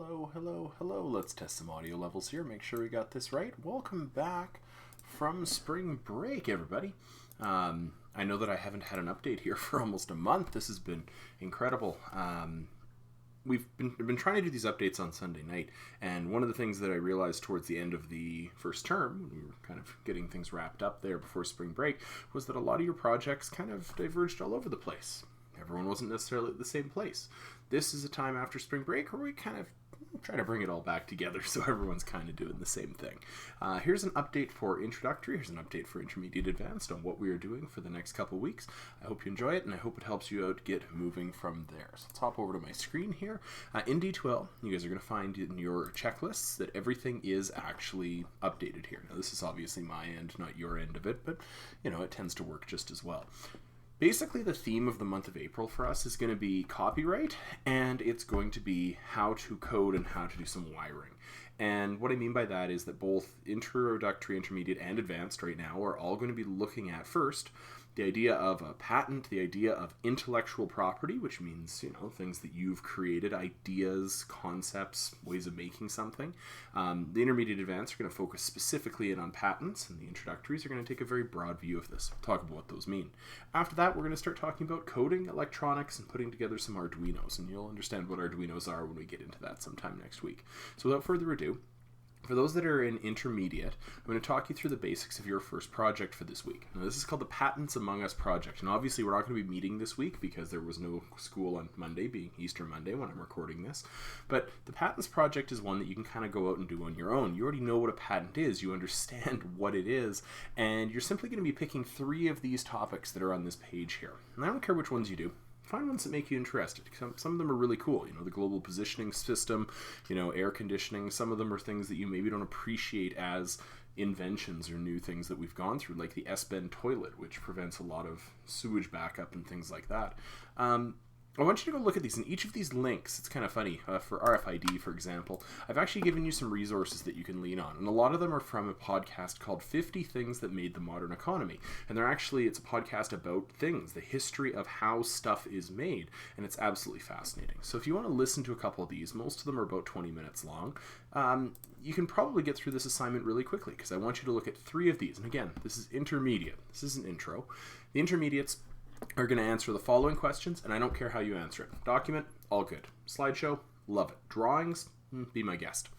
Hello, hello, hello. Let's test some audio levels here. Make sure we got this right. Welcome back from spring break, everybody. I know that I haven't had an update here for almost a month. This has been incredible. We've been trying to do these updates on Sunday night, and one of the things that I realized towards the end of the first term, when we were kind of getting things wrapped up there before spring break, was that a lot of your projects kind of diverged all over the place. Everyone wasn't necessarily at the same place. This is a time after spring break where we kind of try to bring it all back together so everyone's kind of doing the same thing. Here's an update for introductory, here's an update for intermediate advanced on what we are doing for the next couple weeks. I hope you enjoy it, and I hope it helps you out get moving from there. So let's hop over to my screen here. In D12, you guys are going to find in your checklists that everything is actually updated here. Now this is obviously my end, not your end of it, but you know, it tends to work just as well. Basically, the theme of the month of April for us is going to be copyright, and it's going to be how to code and how to do some wiring. And what I mean by that is that both introductory, intermediate, and advanced right now are all going to be looking at first the idea of a patent, the idea of intellectual property, which means, you know, things that you've created, ideas, concepts, ways of making something. The intermediate advanced are going to focus specifically in on patents, and the introductories are going to take a very broad view of this. We'll talk about what those mean. After that, we're going to start talking about coding, electronics, and putting together some Arduinos, and you'll understand what Arduinos are when we get into that sometime next week. So without further ado, for those that are in intermediate, I'm going to talk you through the basics of your first project for this week. Now, this is called the Patents Among Us project, and obviously we're not going to be meeting this week because there was no school on Monday, being Easter Monday when I'm recording this. But the Patents project is one that you can kind of go out and do on your own. You already know what a patent is, you understand what it is, and you're simply going to be picking 3 of these topics that are on this page here. And I don't care which ones you do. Find ones that make you interested. Some of them are really cool. You know, the global positioning system, you know, air conditioning. Some of them are things that you maybe don't appreciate as inventions or new things that we've gone through, like the S-bend toilet, which prevents a lot of sewage backup and things like that. I want you to go look at these. In each of these links, it's kind of funny, for RFID, for example, I've actually given you some resources that you can lean on. And a lot of them are from a podcast called 50 Things That Made the Modern Economy. And it's a podcast about things, the history of how stuff is made. And it's absolutely fascinating. So if you want to listen to a couple of these, most of them are about 20 minutes long, you can probably get through this assignment really quickly, because I want you to look at 3 of these. And again, this is intermediate. This is an intro. The intermediates are going to answer the following questions, and I don't care how you answer it. Document, all good. Slideshow, love it. Drawings, be my guest.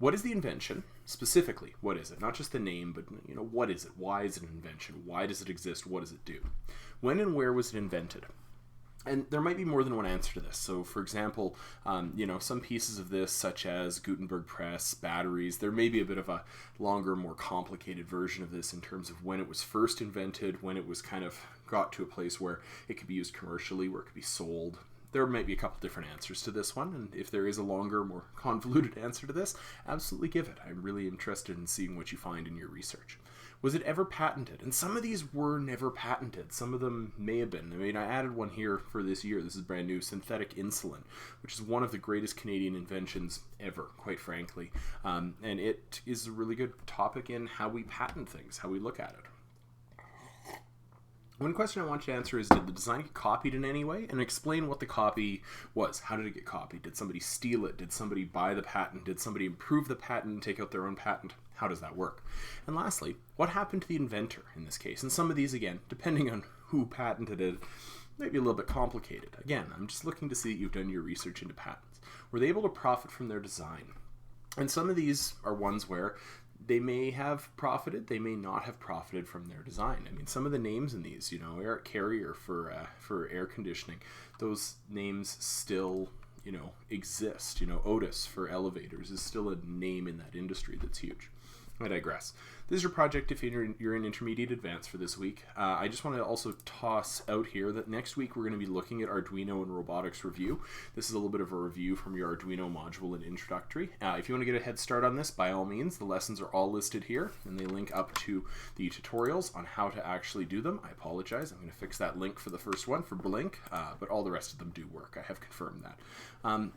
What is the invention? Specifically, what is it? Not just the name, but you know, what is it? Why is it an invention? Why does it exist? What does it do? When and where was it invented? And there might be more than one answer to this. So, for example, you know, some pieces of this, such as Gutenberg press, batteries, there may be a bit of a longer, more complicated version of this in terms of when it was first invented, when it was kind of got to a place where it could be used commercially, where it could be sold. There might be a couple different answers to this one, and if there is a longer, more convoluted answer to this, absolutely give it. I'm really interested in seeing what you find in your research. Was it ever patented? And some of these were never patented. Some of them may have been. I mean, I added one here for this year. This is brand new, synthetic insulin, which is one of the greatest Canadian inventions ever, quite frankly. And it is a really good topic in how we patent things, how we look at it. One question I want you to answer is, did the design get copied in any way? And explain what the copy was. How did it get copied? Did somebody steal it? Did somebody buy the patent? Did somebody improve the patent and take out their own patent? How does that work? And lastly, what happened to the inventor in this case? And some of these, again, depending on who patented it, may be a little bit complicated. Again, I'm just looking to see that you've done your research into patents. Were they able to profit from their design? And some of these are ones where they may have profited, they may not have profited from their design. I mean, some of the names in these, you know, Eric Carrier for air conditioning, those names still, you know, exist. You know, Otis for elevators is still a name in that industry that's huge. I digress. This is your project if you're in intermediate advanced for this week. I just want to also toss out here that next week we're going to be looking at Arduino and robotics review. This is a little bit of a review from your Arduino module and introductory. If you want to get a head start on this, by all means, the lessons are all listed here, and they link up to the tutorials on how to actually do them. I apologize. I'm going to fix that link for the first one for Blink, but all the rest of them do work. I have confirmed that.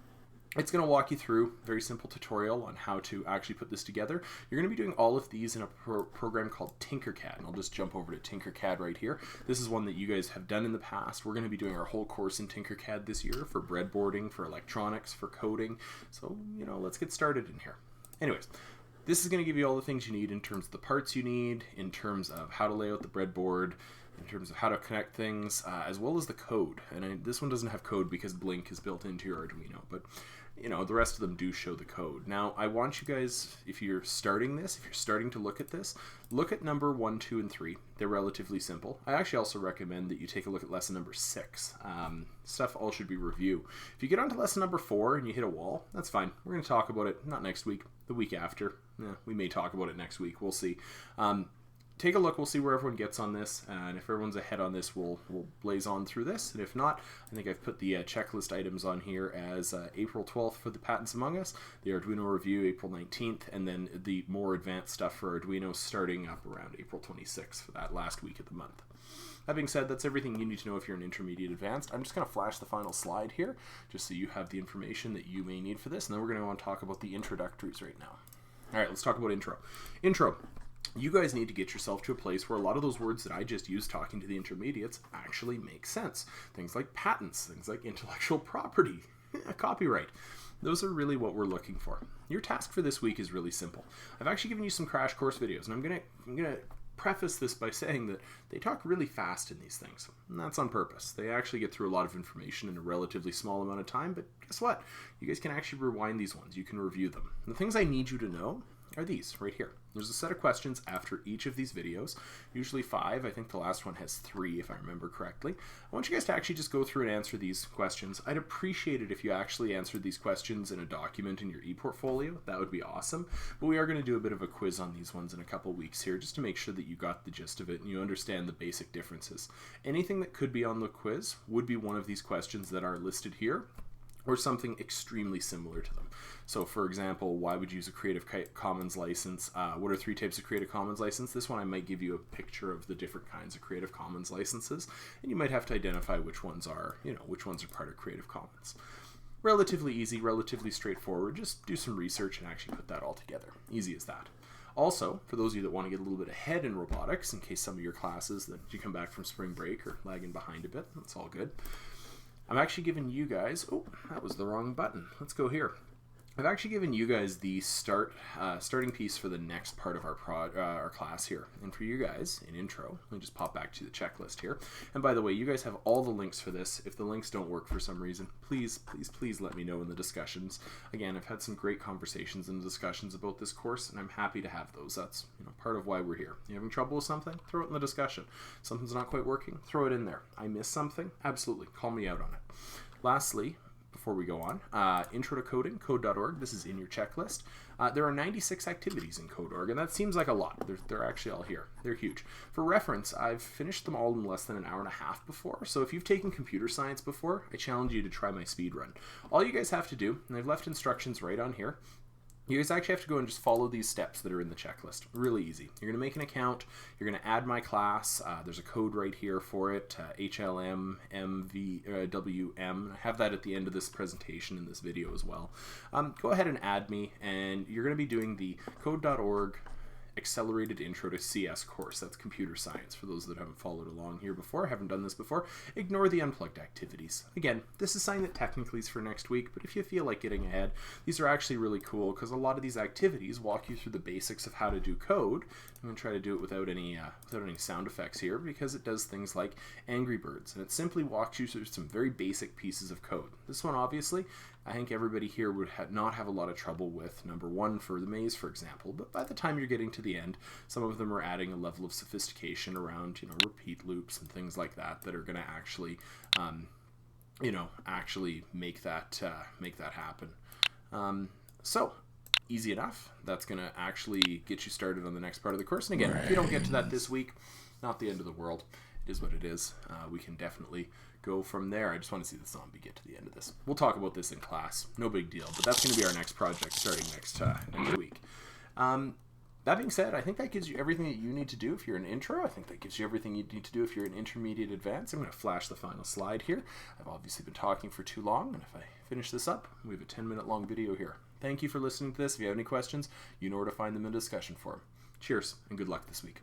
It's going to walk you through a very simple tutorial on how to actually put this together. You're going to be doing all of these in a program called Tinkercad. And I'll just jump over to Tinkercad right here. This is one that you guys have done in the past. We're going to be doing our whole course in Tinkercad this year for breadboarding, for electronics, for coding. So, let's get started in here. Anyways, this is going to give you all the things you need in terms of the parts you need, in terms of how to lay out the breadboard, in terms of how to connect things, as well as the code. And this one doesn't have code because Blink is built into your Arduino, but the rest of them do show the code. Now, I want you guys, if you're starting to look at this, look at number 1, 2, and 3. They're relatively simple. I actually also recommend that you take a look at lesson number 6. Stuff all should be review. If you get onto lesson number 4 and you hit a wall, that's fine. We're going to talk about it, not next week, the week after. We may talk about it next week. We'll see. Take a look. We'll see where everyone gets on this, and if everyone's ahead on this, we'll blaze on through this. And if not, I think I've put the checklist items on here as April 12th for the Patents Among Us, the Arduino review April 19th, and then the more advanced stuff for Arduino starting up around April 26th for that last week of the month. That being said, that's everything you need to know if you're an intermediate advanced. I'm just going to flash the final slide here, just so you have the information that you may need for this, and then we're going to want to talk about the introductories right now. All right, let's talk about intro. Intro. You guys need to get yourself to a place where a lot of those words that I just used talking to the intermediates actually make sense. Things like patents, things like intellectual property, copyright. Those are really what we're looking for. Your task for this week is really simple. I've actually given you some crash course videos, and I'm gonna preface this by saying that they talk really fast in these things, and that's on purpose. They actually get through a lot of information in a relatively small amount of time, but guess what? You guys can actually rewind these ones. You can review them. And the things I need you to know are these right here. There's a set of questions after each of these videos, usually 5. I think the last one has 3 if I remember correctly. I want you guys to actually just go through and answer these questions. I'd appreciate it if you actually answered these questions in a document in your e-portfolio. That would be awesome. But we are going to do a bit of a quiz on these ones in a couple weeks here, just to make sure that you got the gist of it and you understand the basic differences. Anything that could be on the quiz would be one of these questions that are listed here, or something extremely similar to them. So for example, why would you use a Creative Commons license? What are 3 types of Creative Commons license? This one I might give you a picture of the different kinds of Creative Commons licenses, and you might have to identify which ones are, which ones are part of Creative Commons. Relatively easy, relatively straightforward. Just do some research and actually put that all together. Easy as that. Also, for those of you that want to get a little bit ahead in robotics, in case some of your classes that you come back from spring break are lagging behind a bit, that's all good. I'm actually giving you guys, oh, that was the wrong button. Let's go here. I've actually given you guys the starting piece for the next part of our class here. And for you guys, in intro, let me just pop back to the checklist here. And by the way, you guys have all the links for this. If the links don't work for some reason, please, please, please let me know in the discussions. Again, I've had some great conversations and discussions about this course, and I'm happy to have those. That's part of why we're here. You having trouble with something? Throw it in the discussion. Something's not quite working? Throw it in there. I missed something? Absolutely. Call me out on it. Lastly, before we go on, intro to coding, code.org. This is in your checklist. There are 96 activities in code.org, and that seems like a lot. They're actually all here. They're huge. For reference, I've finished them all in less than an hour and a half before, so if you've taken computer science before, I challenge you to try my speed run. All you guys have to do, and I've left instructions right on here, you guys actually have to go and just follow these steps that are in the checklist. Really easy. You're going to make an account. You're going to add my class. There's a code right here for it, HLM, WM. I have that at the end of this presentation in this video as well. Go ahead and add me, and you're going to be doing the code.org Accelerated Intro to CS course. That's computer science. For those that haven't followed along here before, haven't done this before, ignore the unplugged activities. Again, this is something that technically is for next week, but if you feel like getting ahead, these are actually really cool because a lot of these activities walk you through the basics of how to do code. I'm going to try to do it without any sound effects here because it does things like Angry Birds, and it simply walks you through some very basic pieces of code. This one, obviously, I think everybody here would not have a lot of trouble with number 1 for the maze, for example, but by the time you're getting to the end, some of them are adding a level of sophistication around, repeat loops and things like that that are going to actually, actually make that happen. So, easy enough. That's going to actually get you started on the next part of the course. And again, if you don't get to that this week, not the end of the world. It is what it is. We can definitely go from there. I just want to see the zombie get to the end of this. We'll talk about this in class. No big deal. But that's going to be our next project starting next week. That being said, I think that gives you everything that you need to do if you're an intro. I think that gives you everything you need to do if you're an intermediate advanced. I'm going to flash the final slide here. I've obviously been talking for too long, and if I finish this up. We have a 10-minute long video here. Thank you for listening to this. If you have any questions, you know where to find them in the discussion forum. Cheers, and good luck this week.